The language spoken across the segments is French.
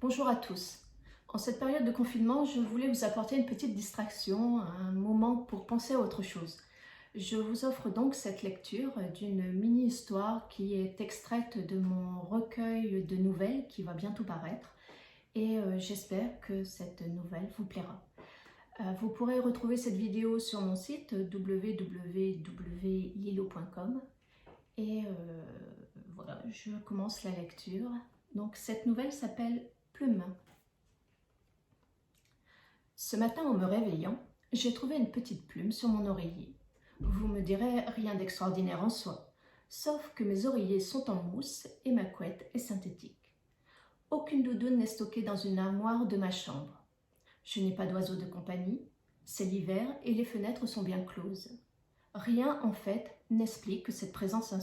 Bonjour à tous. En cette période de confinement, je voulais vous apporter une petite distraction, un moment pour penser à autre chose. Je vous offre donc cette lecture d'une mini-histoire qui est extraite de mon recueil de nouvelles qui va bientôt paraître et j'espère que cette nouvelle vous plaira. Vous pourrez retrouver cette vidéo sur mon site www.lilo.com et voilà, je commence la lecture. Donc cette nouvelle s'appelle Plume. Ce matin, en me réveillant, j'ai trouvé une petite plume sur mon oreiller. Vous me direz rien d'extraordinaire en soi, sauf que mes oreillers sont en mousse et ma couette est synthétique. Aucune doudoune n'est stockée dans une armoire de ma chambre. Je n'ai pas d'oiseau de compagnie, c'est l'hiver et les fenêtres sont bien closes. Rien, en fait, n'explique cette présence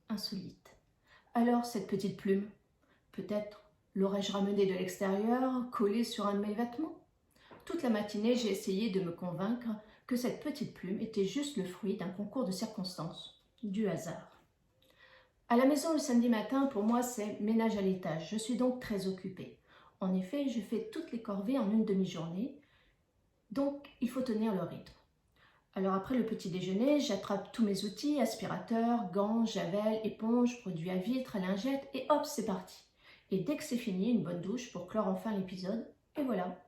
insolite. Alors, cette petite plume, peut-être l'aurais-je ramenée de l'extérieur, collée sur un de mes vêtements ? Toute la matinée, j'ai essayé de me convaincre que cette petite plume était juste le fruit d'un concours de circonstances, du hasard. À la maison le samedi matin, pour moi, c'est ménage à l'étage. Je suis donc très occupée. En effet, je fais toutes les corvées en une demi-journée, donc il faut tenir le rythme. Alors après le petit déjeuner, j'attrape tous mes outils, aspirateur, gants, javel, éponge, produits à vitre, lingettes, et hop, c'est parti. Et dès que c'est fini, une bonne douche pour clore enfin l'épisode, et voilà.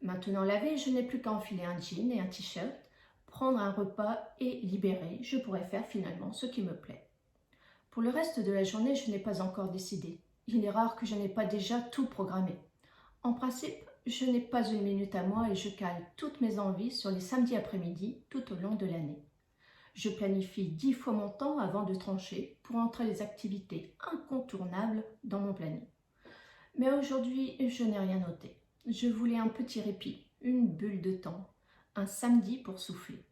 Maintenant lavé, je n'ai plus qu'à enfiler un jean et un t-shirt, prendre un repas et libérer, je pourrais faire finalement ce qui me plaît. Pour le reste de la journée, je n'ai pas encore décidé. Il est rare que je n'ai pas déjà tout programmé. En principe, je n'ai pas une minute à moi et je cale toutes mes envies sur les samedis après-midi tout au long de l'année. Je planifie 10 fois mon temps avant de trancher pour entrer les activités incontournables dans mon planning. Mais aujourd'hui, je n'ai rien noté. Je voulais un petit répit, une bulle de temps, un samedi pour souffler.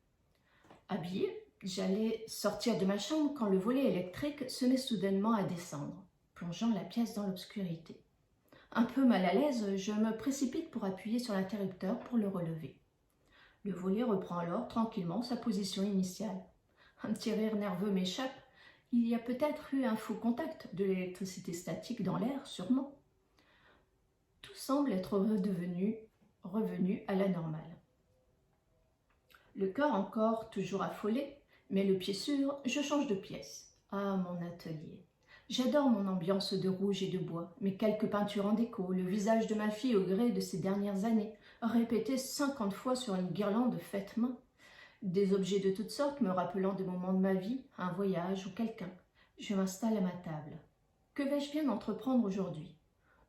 Habillée, j'allais sortir de ma chambre quand le volet électrique se met soudainement à descendre, plongeant la pièce dans l'obscurité. Un peu mal à l'aise, je me précipite pour appuyer sur l'interrupteur pour le relever. Le volet reprend alors tranquillement sa position initiale. Un petit rire nerveux m'échappe. Il y a peut-être eu un faux contact de l'électricité statique dans l'air, sûrement. Tout semble être revenu à la normale. Le cœur encore toujours affolé, mais le pied sûr, je change de pièce. Ah, mon atelier. J'adore mon ambiance de rouge et de bois, mes quelques peintures en déco, le visage de ma fille au gré de ces dernières années, répété 50 fois sur une guirlande faite main. Des objets de toutes sortes me rappelant des moments de ma vie, un voyage ou quelqu'un. Je m'installe à ma table. Que vais-je bien entreprendre aujourd'hui ?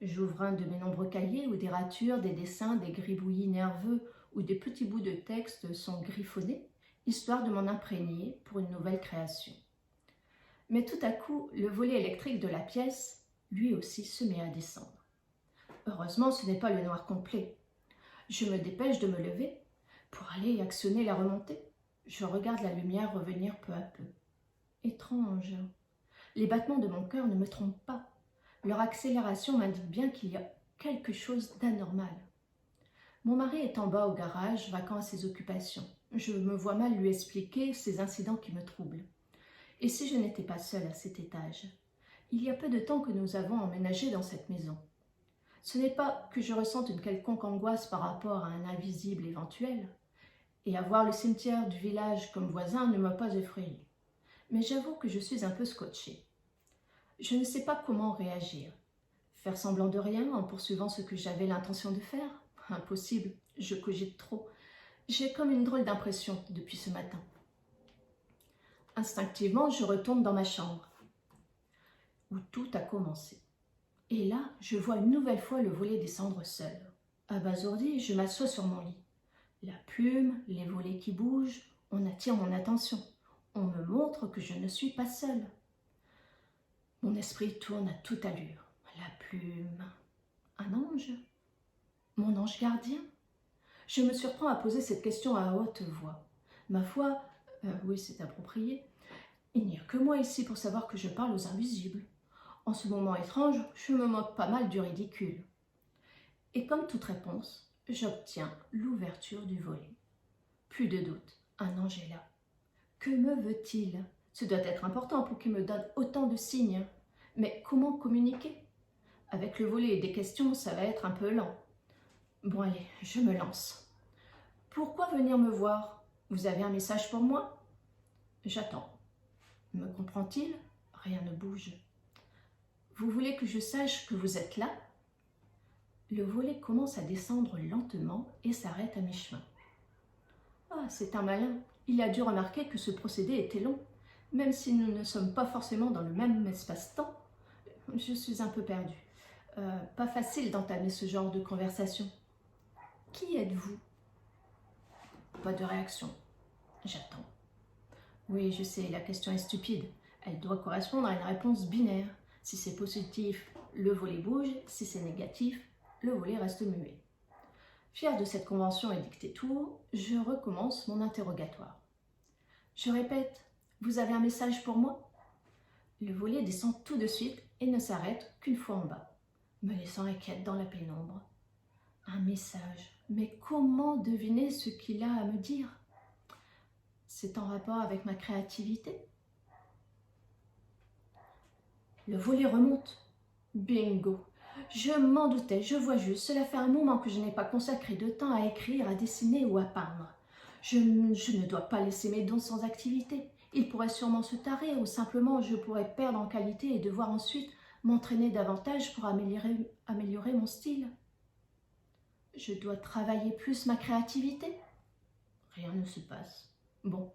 J'ouvre un de mes nombreux cahiers où des ratures, des dessins, des gribouillis nerveux ou des petits bouts de texte sont griffonnés, histoire de m'en imprégner pour une nouvelle création. Mais tout à coup, le volet électrique de la pièce, lui aussi, se met à descendre. Heureusement, ce n'est pas le noir complet. Je me dépêche de me lever pour aller actionner la remontée. Je regarde la lumière revenir peu à peu. Étrange. Les battements de mon cœur ne me trompent pas. Leur accélération m'indique bien qu'il y a quelque chose d'anormal. Mon mari est en bas au garage, vaquant à ses occupations. Je me vois mal lui expliquer ces incidents qui me troublent. Et si je n'étais pas seule à cet étage ? Il y a peu de temps que nous avons emménagé dans cette maison. Ce n'est pas que je ressente une quelconque angoisse par rapport à un invisible éventuel, et avoir le cimetière du village comme voisin ne m'a pas effrayée. Mais j'avoue que je suis un peu scotchée. Je ne sais pas comment réagir. Faire semblant de rien en poursuivant ce que j'avais l'intention de faire ? Impossible, je cogite trop. J'ai comme une drôle d'impression depuis ce matin. Instinctivement, je retourne dans ma chambre, où tout a commencé. Et là, je vois une nouvelle fois le volet descendre seul. Abasourdie, je m'assois sur mon lit. La plume, les volets qui bougent, on attire mon attention. On me montre que je ne suis pas seule. Mon esprit tourne à toute allure. La plume. Un ange ? Mon ange gardien ? Je me surprends à poser cette question à haute voix. Ma foi, oui, c'est approprié. Il n'y a que moi ici pour savoir que je parle aux invisibles. En ce moment étrange, je me moque pas mal du ridicule. Et comme toute réponse, j'obtiens l'ouverture du volet. Plus de doute, un ange est là. Que me veut-il ? Ce doit être important pour qu'il me donne autant de signes. Mais comment communiquer ? Avec le volet des questions, ça va être un peu lent. Bon allez, je me lance. Pourquoi venir me voir? Vous avez un message pour moi? J'attends. Me comprend-il? Rien ne bouge. Vous voulez que je sache que vous êtes là? Le volet commence à descendre lentement et s'arrête à mi-chemin. Ah, c'est un malin. Il a dû remarquer que ce procédé était long. Même si nous ne sommes pas forcément dans le même espace-temps, je suis un peu perdue. Pas facile d'entamer ce genre de conversation. Qui êtes-vous? Pas de réaction. J'attends. Oui, je sais, la question est stupide. Elle doit correspondre à une réponse binaire. Si c'est positif, le volet bouge. Si c'est négatif, le volet reste muet. Fière de cette convention édictée tout haut, je recommence mon interrogatoire. Je répète, vous avez un message pour moi? Le volet descend tout de suite et ne s'arrête qu'une fois en bas, me laissant inquiète dans la pénombre. Un message, mais comment deviner ce qu'il a à me dire? C'est en rapport avec ma créativité? Le volet remonte. Bingo! Je m'en doutais, je vois juste. Cela fait un moment que je n'ai pas consacré de temps à écrire, à dessiner ou à peindre. Je ne dois pas laisser mes dons sans activité. Ils pourraient sûrement se tarer ou simplement je pourrais perdre en qualité et devoir ensuite m'entraîner davantage pour améliorer mon style. Je dois travailler plus ma créativité? Rien ne se passe. Bon,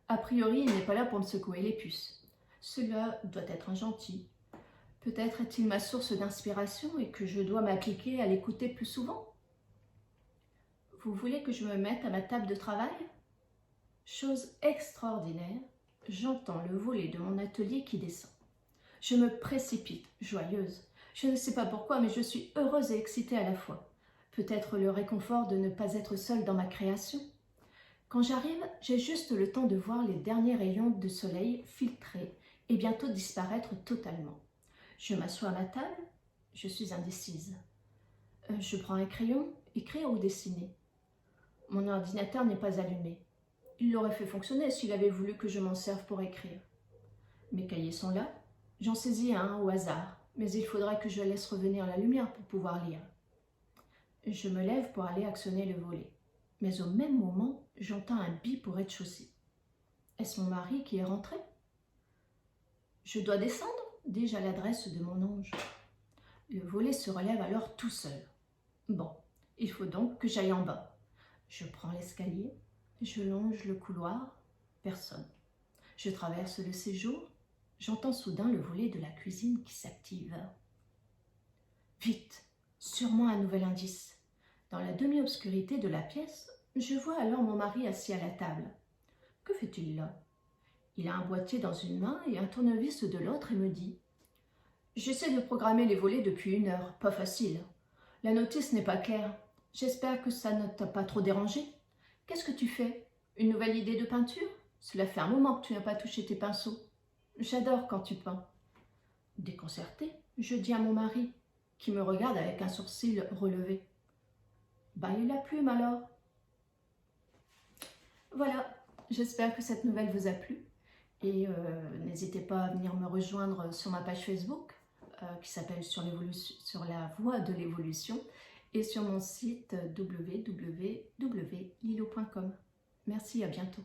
a priori, il n'est pas là pour me secouer les puces. Cela doit être un gentil. Peut-être est-il ma source d'inspiration et que je dois m'appliquer à l'écouter plus souvent? Vous voulez que je me mette à ma table de travail? Chose extraordinaire, j'entends le volet de mon atelier qui descend. Je me précipite, joyeuse. Je ne sais pas pourquoi, mais je suis heureuse et excitée à la fois. Peut-être le réconfort de ne pas être seule dans ma création. Quand j'arrive, j'ai juste le temps de voir les derniers rayons de soleil filtrer et bientôt disparaître totalement. Je m'assois à ma table, je suis indécise. Je prends un crayon, écrire ou dessiner. Mon ordinateur n'est pas allumé. Il l'aurait fait fonctionner s'il avait voulu que je m'en serve pour écrire. Mes cahiers sont là, j'en saisis un au hasard, mais il faudrait que je laisse revenir la lumière pour pouvoir lire. Je me lève pour aller actionner le volet, mais au même moment, j'entends un bip au rez-de-chaussée. Est-ce mon mari qui est rentré? Je dois descendre, dis-je à l'adresse de mon ange. Le volet se relève alors tout seul. Bon, il faut donc que j'aille en bas. Je prends l'escalier, je longe le couloir, personne. Je traverse le séjour, j'entends soudain le volet de la cuisine qui s'active. Vite, sûrement un nouvel indice. Dans la demi-obscurité de la pièce, je vois alors mon mari assis à la table. Que fait-il là? Il a un boîtier dans une main et un tournevis de l'autre et me dit « J'essaie de programmer les volets depuis 1 heure, pas facile. La notice n'est pas claire. J'espère que ça ne t'a pas trop dérangé. Qu'est-ce que tu fais? Une nouvelle idée de peinture? Cela fait un moment que tu n'as pas touché tes pinceaux. J'adore quand tu peins. » Déconcertée, je dis à mon mari, qui me regarde avec un sourcil relevé. « Baille la plume alors. » Voilà, j'espère que cette nouvelle vous a plu. Et n'hésitez pas à venir me rejoindre sur ma page Facebook qui s'appelle sur la voie de l'évolution et sur mon site www.lilo.com. Merci, à bientôt.